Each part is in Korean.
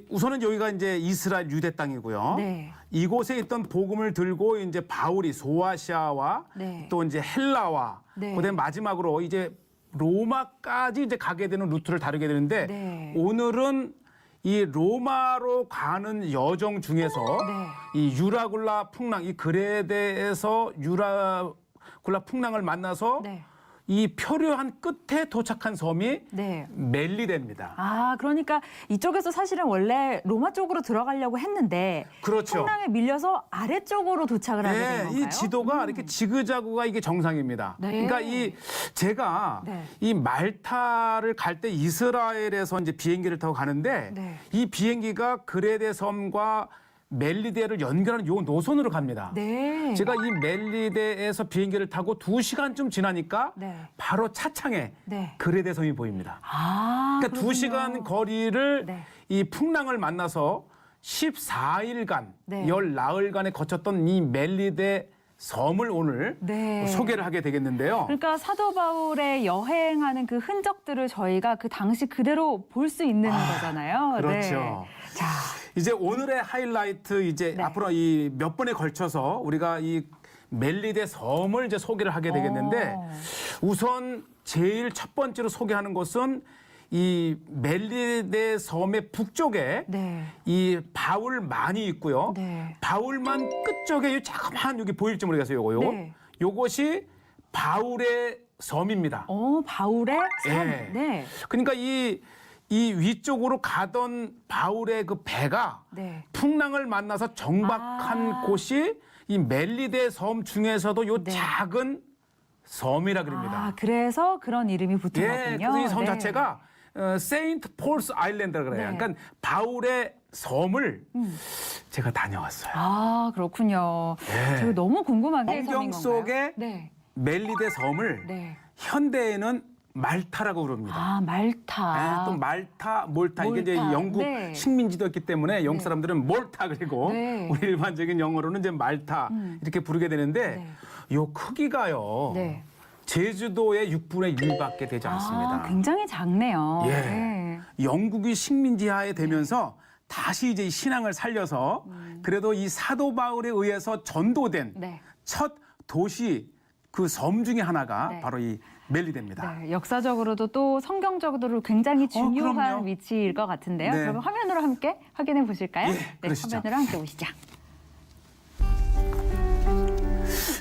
우선은 여기가 이제 이스라엘 유대 땅이고요. 네. 이곳에 있던 복음을 들고 이제 바울이 소아시아와 네. 또 이제 헬라와 네. 그다음에 마지막으로 이제 로마까지 이제 가게 되는 루트를 다루게 되는데 네. 오늘은 이 로마로 가는 여정 중에서 네. 이 유라굴라 풍랑, 이 그레데에서 유라굴라 풍랑을 만나서 네. 이 표류한 끝에 도착한 섬이 네. 멜리데입니다. 아, 그러니까 이쪽에서 사실은 원래 로마 쪽으로 들어가려고 했는데 그렇죠. 풍랑에 밀려서 아래쪽으로 도착을 하게 된 네, 건가요? 이 지도가 이렇게 지그자그가 이게 정상입니다. 네. 그러니까 제가 네. 이 말타를 갈 때 이스라엘에서 이제 비행기를 타고 가는데 네. 이 비행기가 그레데 섬과 멜리데를 연결하는 요 노선으로 갑니다. 네. 제가 이 멜리데에서 비행기를 타고 2시간쯤 지나니까 네. 바로 차창에 네. 그레데 섬이 보입니다. 아, 그러니까 그렇군요. 2시간 거리를 네. 이 풍랑을 만나서 14일간, 네. 10나흘간에 거쳤던 이 멜리데 섬을 오늘 네. 소개를 하게 되겠는데요. 그러니까 사도 바울의 여행하는 그 흔적들을 저희가 그 당시 그대로 볼 수 있는 거잖아요. 그렇죠. 네. 자, 이제 오늘의 하이라이트 이제 네. 앞으로 이 몇 번에 걸쳐서 우리가 이 멜리데 섬을 이제 소개를 하게 되겠는데 우선 제일 첫 번째로 소개하는 곳은 이 멜리데 섬의 북쪽에 네. 이 바울만이 있고요. 네. 바울만 끝쪽에 이 자그마한 여기 보일지 모르겠어요. 요거. 네. 요것이 바울의 섬입니다. 바울의 섬. 예. 네. 그러니까 이 위쪽으로 가던 바울의 그 배가 네. 풍랑을 만나서 정박한 곳이 이 멜리데 섬 중에서도 요 네. 작은 섬이라 그럽니다. 아, 그래서 그런 이름이 붙은 예, 거군요. 그래서 이 섬 네. 자체가 세인트 폴스 아일랜드라 그래요. 네. 그러니까 바울의 섬을 제가 다녀왔어요. 아, 그렇군요. 네. 저 너무 궁금한 게 성경 속에 네. 멜리데 섬을 네. 현대에는 말타라고 부릅니다. 아, 말타. 또 말타, 몰타 이게 이제 몰타. 영국 네. 식민지도였기 때문에 영국 네. 사람들은 몰타 그리고 네. 우리 일반적인 영어로는 이제 말타 이렇게 부르게 되는데 요 크기가요. 네. 제주도의 6분의 1밖에 되지 않습니다. 아, 굉장히 작네요. 예. 네. 영국이 식민지하에 되면서 다시 이제 이 신앙을 살려서 그래도 이 사도 바울에 의해서 전도된 네. 첫 도시 그 섬 중에 하나가 네. 바로 이 멜리데입니다. 네, 역사적으로도 또 성경적으로도 굉장히 중요한 그럼요. 위치일 것 같은데요. 네. 그러면 화면으로 함께 확인해 보실까요? 예, 네, 그러시죠. 화면으로 함께 보시죠.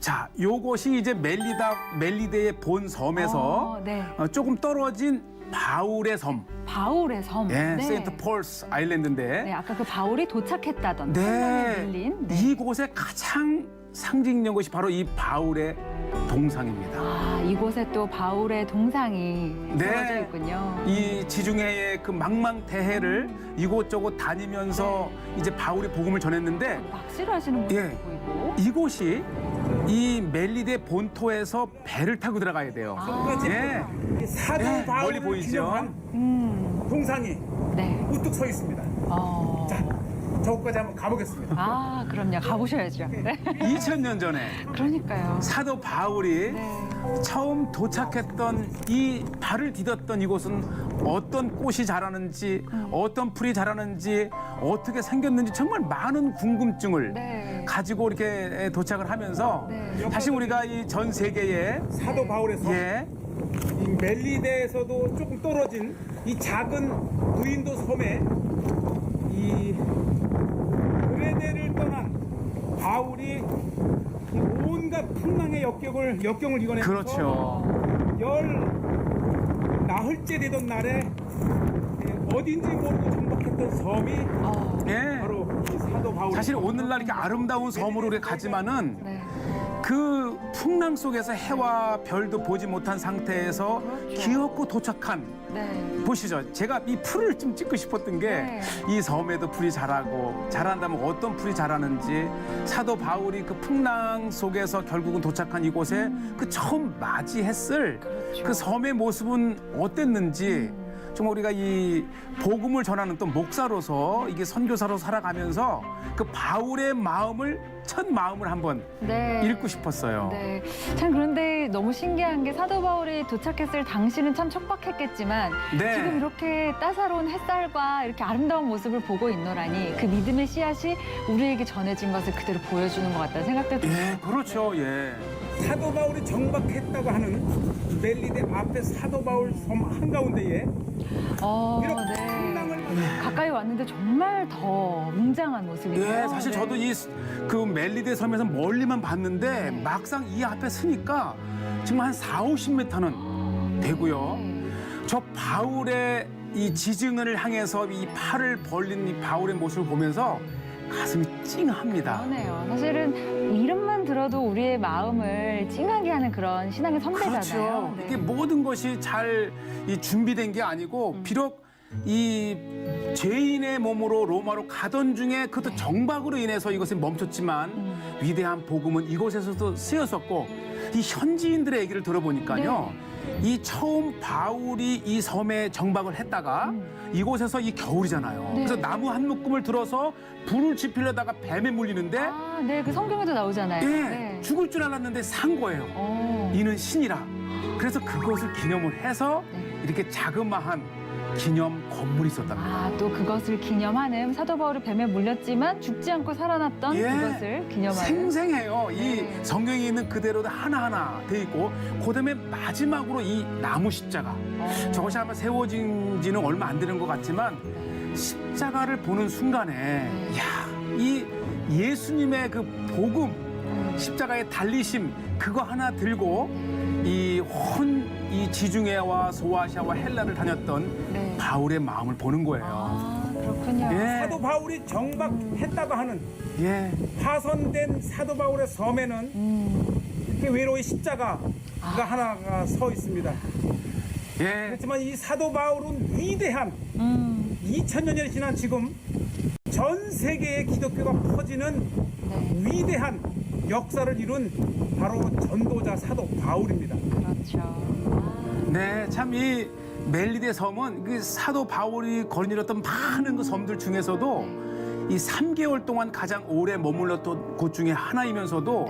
자, 요것이 이제 멜리데의 본 섬에서 네. 조금 떨어진 바울의 섬, 바울의 섬. 예, 네. 세인트 폴스 아일랜드인데, 네, 아까 그 바울이 도착했다던 풍랑에 밀린. 네. 이곳에 가장 상징적인 것이 바로 이 바울의 동상입니다. 아, 이곳에 또 바울의 동상이 세워져 있군요. 이 지중해의 그 망망대해를 이곳저곳 다니면서 이제 바울이 복음을 전했는데 낚시를 하시는 분도 예. 보이고. 이곳이 이 멜리데 본토에서 배를 타고 들어가야 돼요. 예. 사도 네, 멀리 바울을 보이죠? 기념한 동상이 네. 우뚝 서 있습니다. 자, 저거까지 한번 가보겠습니다. 아, 그럼요. 가보셔야죠. 네. 2000년 전에 그러니까요. 사도 바울이 네. 처음 도착했던 이 발을 디뎠던 이곳은 어떤 꽃이 자라는지 어떤 풀이 자라는지 어떻게 생겼는지 정말 많은 궁금증을 네. 가지고 이렇게 도착을 하면서 네. 다시 우리가 이 전 세계에 사도 바울의 섬, 예, 이 멜리데에서도 조금 떨어진 이 작은 무인도 섬에 이 그레데를 떠난 바울이 이 온갖 풍랑의 역경을 이겨내면서 그렇죠. 나흘째 되던 날에 어딘지 모르고 정박했던 섬이 예. 바로 이 사도 바울. 사실 오늘날 이렇게 아름다운 섬으로 우리가 가지만은 네. 그 풍랑 속에서 해와 별도 보지 못한 상태에서 기어코 도착한 네. 보시죠. 제가 이 풀을 좀 찍고 싶었던 게 이 섬에도 풀이 자라고 자란다면 어떤 풀이 자라는지 사도 바울이 그 풍랑 속에서 결국은 도착한 이곳에 그 처음 맞이했을 그 섬의 모습은 어땠는지 정말 우리가 이 복음을 전하는 또 목사로서 이게 선교사로 살아가면서 그 바울의 첫 마음을 한번 네. 읽고 싶었어요. 네. 참 그런데 너무 신기한 게 사도 바울이 도착했을 당시는 참 촉박했겠지만 네. 지금 이렇게 따사로운 햇살과 이렇게 아름다운 모습을 보고 있노라니 그 믿음의 씨앗이 우리에게 전해진 것을 그대로 보여주는 것 같다는 생각도 들어요. 예, 그렇죠. 예. 사도 바울이 정박했다고 하는 멜리데 앞에 사도 바울 섬 한가운데에 이렇게 네. 풍랑을 가까이 왔는데 정말 더 웅장한 모습이네요. 예, 사실 네. 저도 이 그 멜리데 섬에서 멀리만 봤는데 네. 막상 이 앞에 서니까 정말 한 40~50m는 되고요. 네. 저 바울의 이 지증을 향해서 이 팔을 벌린 이 바울의 모습을 보면서 가슴이 찡합니다. 그러네요. 사실은 이름만 들어도 우리의 마음을 찡하게 하는 그런 신앙의 선배잖아요. 그렇죠. 네. 이게 모든 것이 잘 이 준비된 게 아니고 비록 이 죄인의 몸으로 로마로 가던 중에 그것도 정박으로 인해서 이것이 멈췄지만 위대한 복음은 이곳에서도 쓰였었고 이 현지인들의 얘기를 들어보니까요. 이 처음 바울이 이 섬에 정박을 했다가 이곳에서 이 겨울이잖아요. 네. 그래서 나무 한 묶음을 들어서 불을 지피려다가 뱀에 물리는데 아, 네, 그 성경에도 나오잖아요. 예, 네. 죽을 줄 알았는데 산 거예요. 이는 신이라. 그래서 그것을 기념을 해서 네. 이렇게 자그마한 기념 건물이 있었답니다. 아, 또 그것을 기념하는 사도 바울이 뱀에 물렸지만 죽지 않고 살아났던 예. 그것을 기념하는. 생생해요. 이 네. 성경에 있는 그대로 하나하나 돼 있고 그다음에 마지막으로 이 나무 십자가. 저것이 아마 세워진 지는 얼마 안 되는 것 같지만 십자가를 보는 순간에 이 예수님의 그 복음 십자가의 달리심 그거 하나 들고 이 지중해와 소아시아와 헬라를 다녔던 네. 바울의 마음을 보는 거예요. 아, 그렇군요. 예. 사도 바울이 정박했다고 하는 예. 파손된 사도 바울의 섬에는 이렇게 외로이 십자가가 하나가 서 있습니다. 예. 그렇지만 이 사도 바울은 위대한 2000년이 지난 지금 전 세계에 기독교가 퍼지는 네. 위대한 역사를 이룬 바로 전도자 사도 바울입니다. 그렇죠. 네, 참 이 멜리데 섬은 그 사도 바울이 거느렸던 많은 그 섬들 중에서도 이 3개월 동안 가장 오래 머물렀던 곳 중에 하나이면서도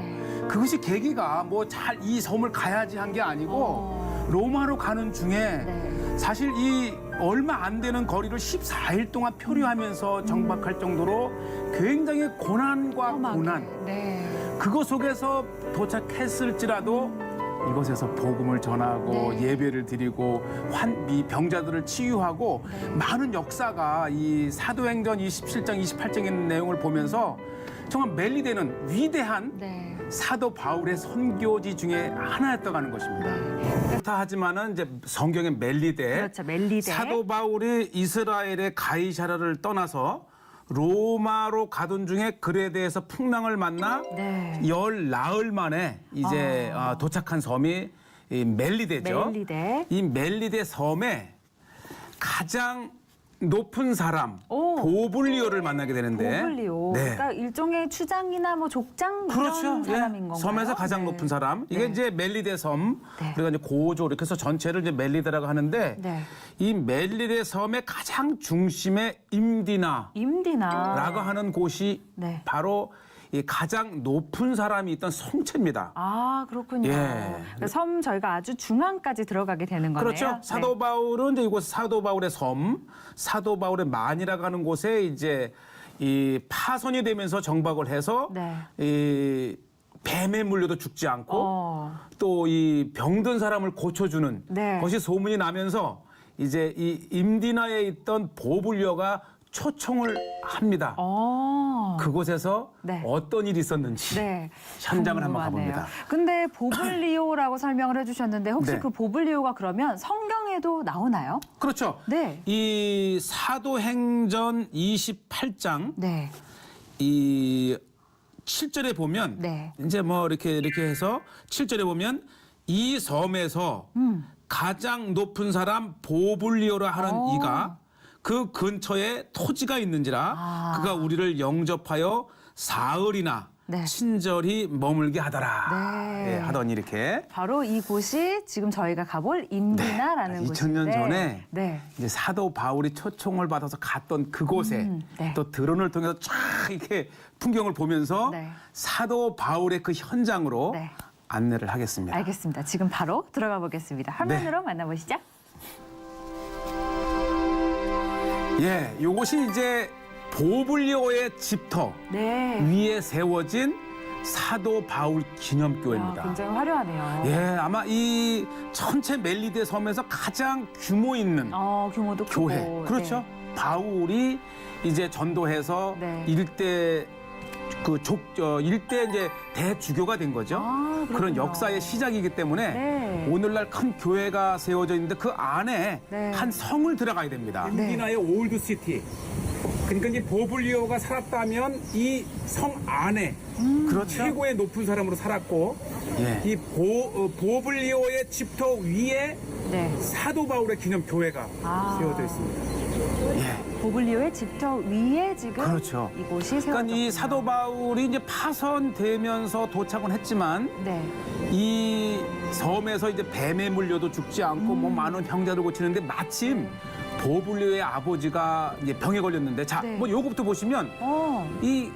그것이 계기가 뭐 잘 이 섬을 가야지 한 게 아니고 로마로 가는 중에 네. 사실 이 얼마 안 되는 거리를 14일 동안 표류하면서 정박할 정도로 굉장히 고난과 고난 네. 그거 속에서 도착했을지라도 이곳에서 복음을 전하고 네. 예배를 드리고 이 병자들을 치유하고 많은 역사가 이 사도행전 27장, 28장에 있는 내용을 보면서 정말 멜리데는 위대한 네. 사도 바울의 선교지 중에 하나였다고 하는 것입니다. 그렇다 하지만은 이제 성경의 멜리데, 그렇죠. 멜리데. 사도 바울이 이스라엘의 가이사라를 떠나서 로마로 가던 중에 그레데에서 풍랑을 만나 네. 열 나흘 만에 이제 도착한 섬이 이 멜리데죠. 멜리데. 이 멜리데 섬에 가장 높은 사람 오. 보블리오를 만나게 되는데 보블리오. 네. 그러니까 일종의 추장이나 뭐 족장 그렇죠. 이런 사람인 예. 건가요? 섬에서 가장 네. 높은 사람. 이게 네. 이제 멜리데 섬. 네. 우리가 이제 고조 이렇게 해서 전체를 이제 멜리데라고 하는데 네. 이 멜리데 섬의 가장 중심에 임디나라고 임디나. 하는 곳이 네. 바로 이 가장 높은 사람이 있던 성체입니다. 아, 그렇군요. 예. 그러니까 섬 저희가 아주 중앙까지 들어가게 되는 거네요. 그렇죠. 사도 바울은 이제 이곳 사도 바울의 섬, 사도 바울의 만이라고 하는 곳에 이제 이 파손이 되면서 정박을 해서 네. 이 뱀에 물려도 죽지 않고 네. 또 이 병든 사람을 고쳐주는 네. 것이 소문이 나면서 이제 이 임디나에 있던 보블리오가 초청을 합니다. 그곳에서 네. 어떤 일이 있었는지 네. 현장을 한번 궁금하네요. 가봅니다. 근데 보블리오라고 설명을 해주셨는데 혹시 네. 그 보블리오가 그러면 성경에도 나오나요? 그렇죠. 네. 이 사도행전 28장 네. 이 7절에 보면 네. 이제 뭐 이렇게 해서 7절에 보면 이 섬에서 가장 높은 사람 보블리오라 하는 이가 그 근처에 토지가 있는지라 그가 우리를 영접하여 사흘이나 네. 친절히 머물게 하더라. 네. 예, 하더니 이렇게 바로 이곳이 지금 저희가 가볼 임비나라는 곳인데 2000년 전에 네. 이제 사도 바울이 초청을 받아서 갔던 그곳에 네. 또 드론을 통해서 쫙 이렇게 풍경을 보면서 네. 사도 바울의 그 현장으로 네. 안내를 하겠습니다. 알겠습니다. 지금 바로 들어가 보겠습니다. 화면으로 만나보시죠. 예, 요것이 이제 보블리오의 집터 네. 위에 세워진 사도 바울 기념교회입니다. 야, 굉장히 화려하네요. 예, 아마 이 전체 멜리데 섬에서 가장 규모 있는 규모도 크고. 교회. 그렇죠. 바울이 이제 전도해서 네. 일대 일대 이제 대주교가 된 거죠. 아, 그런 그렇군요. 역사의 시작이기 때문에 네. 오늘날 큰 교회가 세워져 있는데 그 안에 네. 한 성을 들어가야 됩니다. 임비나의 올드 시티. 그러니까 이제 보블리오가 살았다면 이 성 안에 그렇죠. 최고의 높은 사람으로 살았고 예. 이 보블리오의 집터 위에 네. 사도 바울의 기념 교회가 아. 세워져 있습니다. 예. 보블리오의 집터 위에 지금 그렇죠. 이곳이 세워졌군요. 그러니까 이 사도 바울이 이제 파선되면서 도착은 했지만 네. 이 섬에서 이제 뱀에 물려도 죽지 않고 뭐 많은 병자를 고치는데 마침 보블리오의 아버지가 이제 병에 걸렸는데 자, 네. 뭐 요거부터 보시면 이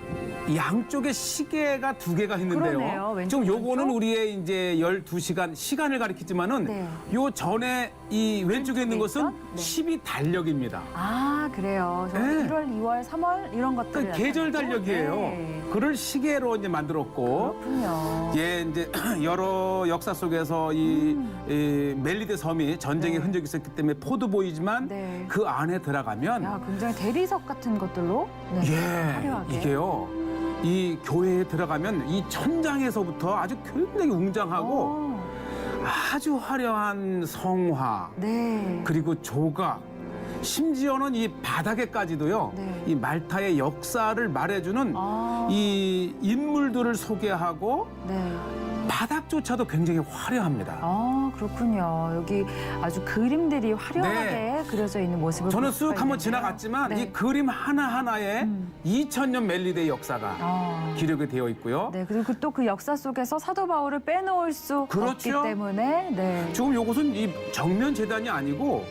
양쪽에 시계가 두 개가 그러네요. 있는데요. 왼쪽, 좀 요거는 왼쪽. 우리의 이제 12시간 시간을 가리키지만은 네. 요 전에 이 왼쪽에 있는 왼쪽에 것은 있던? 네. 12달력입니다. 아, 그래요. 저는 네. 1월, 2월, 3월 이런 것들을 그러니까 계절 나타내고. 달력이에요. 네. 그를 시계로 이제 만들었고 그렇군요. 예, 이제 여러 역사 속에서 이 멜리데 섬이 전쟁의 네. 흔적이 있었기 때문에 포도 보이지만 네. 그 안에 들어가면 야, 굉장히 대리석 같은 것들로 네. 예, 화려하게. 이게요. 이 교회에 들어가면 이 천장에서부터 아주 굉장히 웅장하고 아주 화려한 성화 네. 그리고 조각 심지어는 이 바닥에까지도요. 네. 이 말타의 역사를 말해주는 아. 이 인물들을 소개하고 네. 바닥조차도 굉장히 화려합니다. 그렇군요. 여기 아주 그림들이 화려하게 그려져 있는 모습을 저는 볼 수가 쓱 한번 있는데요. 지나갔지만 네. 이 그림 하나하나에 2000년 멜리데의 역사가 기록이 되어 있고요. 네, 그리고 또 그 역사 속에서 사도 바울을 빼놓을 수 그렇죠. 없기 때문에 네. 지금 이것은 이 정면 재단이 아니고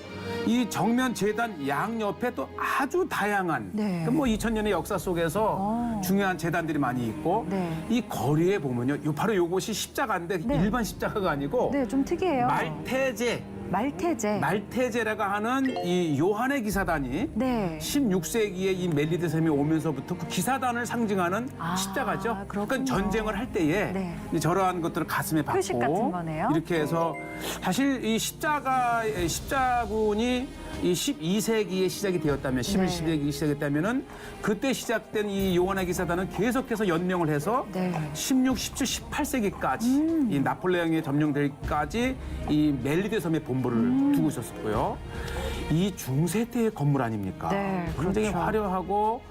이 정면 재단 양옆에 또 아주 다양한 네. 뭐 2000년의 역사 속에서 중요한 재단들이 많이 있고 네. 이 거리에 보면요. 바로 이것이 십자가인데 네. 일반 십자가가 아니고 네, 좀 특이해요. 말테제. 말테제라고 하는 이 요한의 기사단이 네. 16세기에 이 멜리데 섬에 오면서부터 그 기사단을 상징하는 십자가죠. 그렇군요. 그러니까 전쟁을 할 때에 네. 이제 저러한 것들을 가슴에 받고 표식 같은 거네요. 이렇게 해서 사실 이 십자군이 이 12세기에 시작이 되었다면 11세기 시작했다면은 그때 시작된 이 요한의 기사단은 계속해서 연명을 해서 네. 16, 17, 18세기까지 이 나폴레옹에 점령될까지 이 멜리데 섬에 본부를 두고 있었고요. 이 중세 때의 건물 아닙니까? 네, 굉장히 그렇죠. 화려하고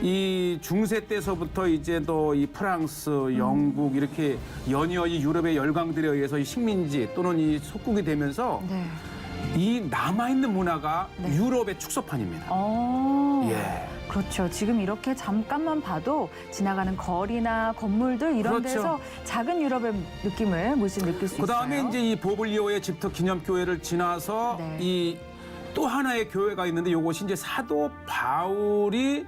이 중세 때서부터 이제 또 이 프랑스, 영국 이렇게 연이어이 유럽의 열강들에 의해서 이 식민지 또는 이 속국이 되면서 네. 이 남아있는 문화가 네. 유럽의 축소판입니다. 예. 그렇죠. 지금 이렇게 잠깐만 봐도 지나가는 거리나 건물들 이런 그렇죠. 데서 작은 유럽의 느낌을 물씬 느낄 수 그 다음에 있어요. 이제 이 보블리오의 집터 기념교회를 지나서 네. 이 또 하나의 교회가 있는데 이것이 이제 사도 바울이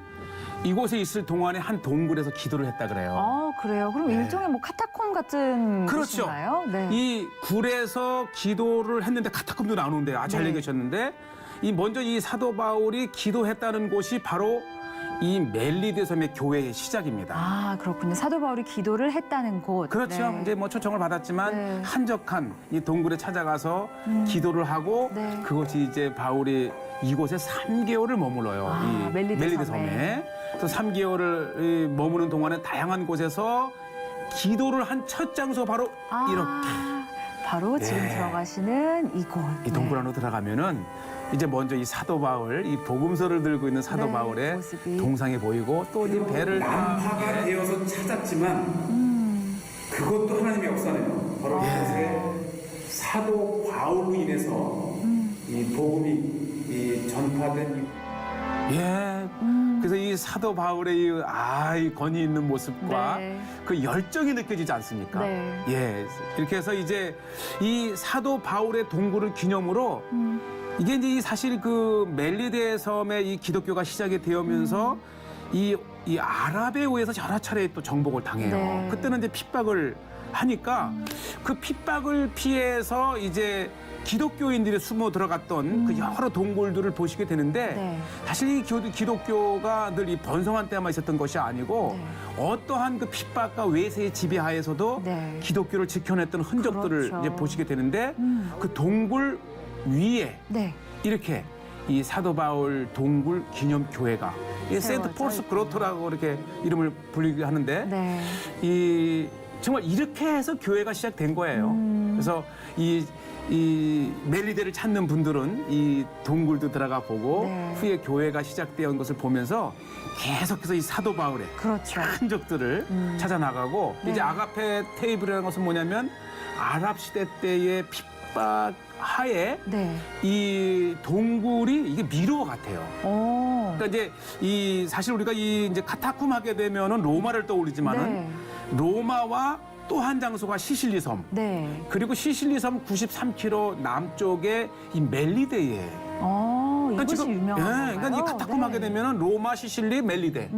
이곳에 있을 동안에 한 동굴에서 기도를 했다 그래요. 그래요. 그럼 일종의 뭐 카타콤 같은 그렇죠. 곳인가요? 네. 이 굴에서 기도를 했는데 카타콤도 나오는데 잘 네. 얘기하셨는데 이 먼저 이 사도 바울이 기도했다는 곳이 바로 이 멜리데 섬의 교회의 시작입니다. 그렇군요. 사도 바울이 기도를 했다는 곳. 그렇죠. 네. 이제 뭐 초청을 받았지만 네. 한적한 이 동굴에 찾아가서 기도를 하고 네. 그것이 이제 바울이 이곳에 3개월을 머물러요. 이 멜리데 섬에. 그래서 3개월을 머무는 동안에 다양한 곳에서 기도를 한 첫 장소 바로 이렇게 바로 지금 네. 들어가시는 이곳. 이 동굴 안으로 들어가면은 이제 먼저 이 사도 바울, 이 복음서를 들고 있는 사도 네, 바울의 모습이. 동상이 보이고 또 이 배를 난파가 되어서 찾았지만 그것도 하나님의 역사네요. 바로 그것에 사도 바울로 인해서 이 복음이 이 전파된 예. 그래서 이 사도 바울의 이 권위 있는 모습과 네. 그 열정이 느껴지지 않습니까? 네. 예. 이렇게 해서 이제 이 사도 바울의 동굴을 기념으로 이게 이제 사실 그 멜리데 섬의 이 기독교가 시작이 되면서 이 아랍에 의해서 여러 차례 또 정복을 당해요. 네. 그때는 이제 핍박을 하니까 그 핍박을 피해서 이제 기독교인들이 숨어 들어갔던 그 여러 동굴들을 보시게 되는데 네. 사실 이 기독교가 늘 이 번성한 때만 있었던 것이 아니고 네. 어떠한 그 핍박과 외세의 지배하에서도 네. 기독교를 지켜냈던 흔적들을 그렇죠. 이제 보시게 되는데 그 동굴 위에 네. 이렇게 이 사도 바울 동굴 기념 교회가 이 세인트 세워져 폴스 있군요. 그로토라고 이렇게 이름을 불리게 하는데 네. 이 정말 이렇게 해서 교회가 시작된 거예요. 그래서 이 멜리데를 찾는 분들은 이 동굴도 들어가 보고 네. 후에 교회가 시작되어 온 것을 보면서 계속해서 이 사도 바울의 그렇죠. 흔적들을 찾아 나가고 네. 이제 아가페 테이블이라는 것은 뭐냐면 아랍 시대 때의 핍박 하에 네. 이 동굴이 이게 미로 같아요. 오. 그러니까 이제 이 사실 우리가 이 이제 카타쿰 하게 되면은 로마를 떠올리지만은 네. 로마와 또 한 장소가 시실리 섬. 네. 그리고 시실리 섬 93km 남쪽에 이 멜리데에. 이곳이 유명한 예, 그러니까 이 건가요? 카타쿰 하게 네. 되면은 로마, 시실리, 멜리데.